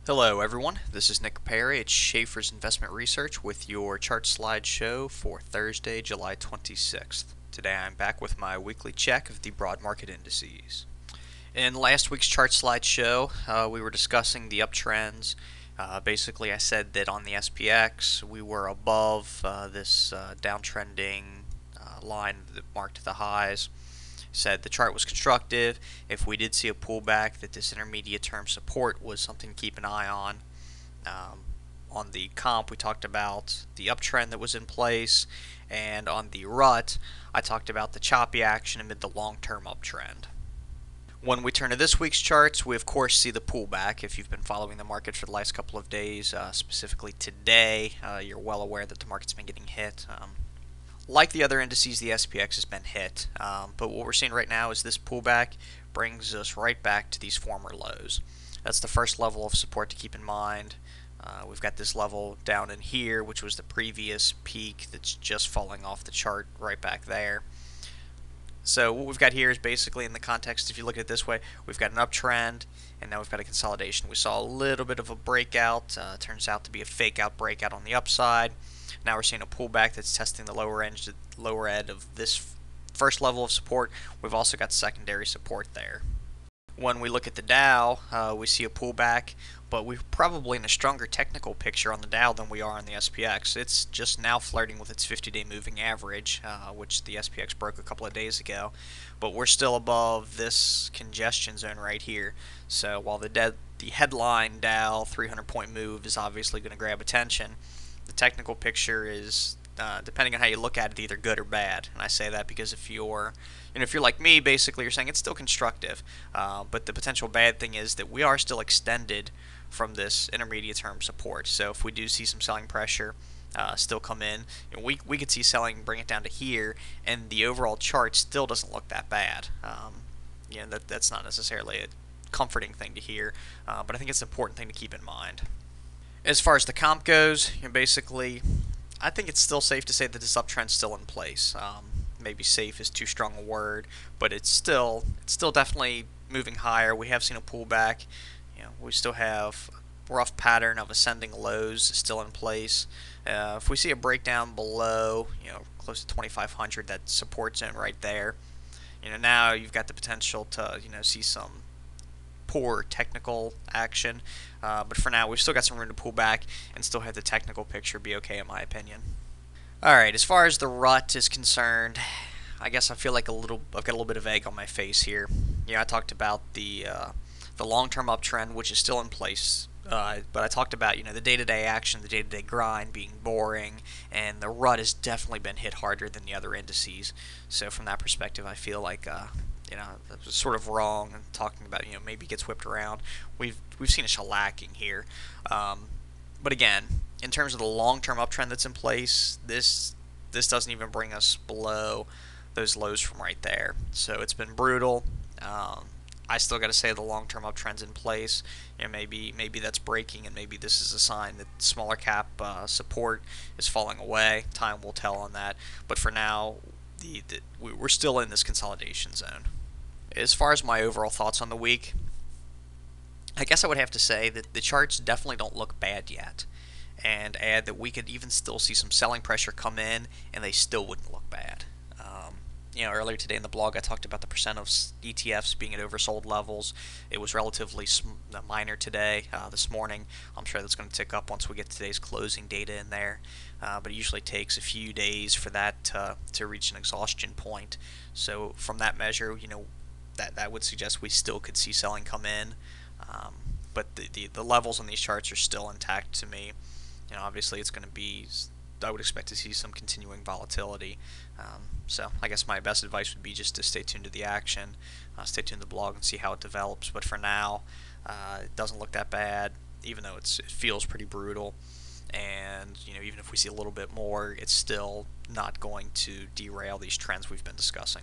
Hello everyone, this is Nick Perry at Schaefer's Investment Research with your chart slideshow for Thursday, July 26th. Today I'm back with my weekly check of the broad market indices. In last week's chart slideshow, we were discussing the uptrends. Basically, I said that on the SPX we were above this downtrending line that marked the highs. Said the chart was constructive. If we did see a pullback, that this intermediate term support was something to keep an eye on. On the comp, we talked about the uptrend that was in place, and on the rut, I talked about the choppy action amid the long-term uptrend. When we turn to this week's charts, we of course see the pullback. If you've been following the market for the last couple of days, specifically today, you're well aware that the market's been getting hit. Like the other indices, the SPX has been hit, but what we're seeing right now is this pullback brings us right back to these former lows. That's the first level of support to keep in mind. We've got this level down in here, which was the previous peak that's just falling off the chart right back there. So what we've got here is basically, in the context, if you look at it this way, we've got an uptrend, and now we've got a consolidation. We saw a little bit of a breakout. Turns out to be a fake out breakout on the upside. Now we're seeing a pullback that's testing the lower end of this first level of support. We've also got secondary support there. When we look at the Dow, we see a pullback, but we're probably in a stronger technical picture on the Dow than we are on the SPX. It's just now flirting with its 50-day moving average, which the SPX broke a couple of days ago. But we're still above this congestion zone right here. So while the headline Dow 300-point move is obviously going to grab attention, the technical picture is, depending on how you look at it, either good or bad. And I say that because if you're like me, basically you're saying it's still constructive. But the potential bad thing is that we are still extended from this intermediate term support. So if we do see some selling pressure still come in, we could see selling bring it down to here, and the overall chart still doesn't look that bad. That's not necessarily a comforting thing to hear, but I think it's an important thing to keep in mind. As far as the comp goes, basically, I think it's still safe to say that this uptrend's still in place. Maybe safe is too strong a word, but it's still definitely moving higher. We have seen a pullback. We still have a rough pattern of ascending lows still in place. If we see a breakdown below, close to 2,500, that support zone right there, now you've got the potential to, see some poor technical action, but for now we've still got some room to pull back and still have the technical picture be okay in my opinion. Alright, as far as the rut is concerned, I guess I feel like I've got a little bit of egg on my face here. I talked about the long-term uptrend, which is still in place, but I talked about the day-to-day action, the day-to-day grind being boring, and the rut has definitely been hit harder than the other indices. So from that perspective, I feel like that was sort of wrong and talking about maybe it gets whipped around. We've seen a shellacking here, but again, in terms of the long-term uptrend that's in place, this doesn't even bring us below those lows from right there. So it's been brutal. I still got to say the long-term uptrend's in place. Maybe that's breaking, and maybe this is a sign that smaller cap support is falling away. Time will tell on that. But for now, we're still in this consolidation zone. As far as my overall thoughts on the week, I guess I would have to say that the charts definitely don't look bad yet, and add that we could even still see some selling pressure come in, and they still wouldn't look bad. Earlier today in the blog, I talked about the percent of ETFs being at oversold levels. It was relatively minor today, this morning. I'm sure that's going to tick up once we get today's closing data in there. But it usually takes a few days for that to reach an exhaustion point. So from that measure, that would suggest we still could see selling come in. But the levels on these charts are still intact to me. Obviously it's going to be, I would expect to see some continuing volatility. So I guess my best advice would be just to stay tuned to the action, stay tuned to the blog and see how it develops. But for now, it doesn't look that bad, even though it feels pretty brutal. And even if we see a little bit more, it's still not going to derail these trends we've been discussing.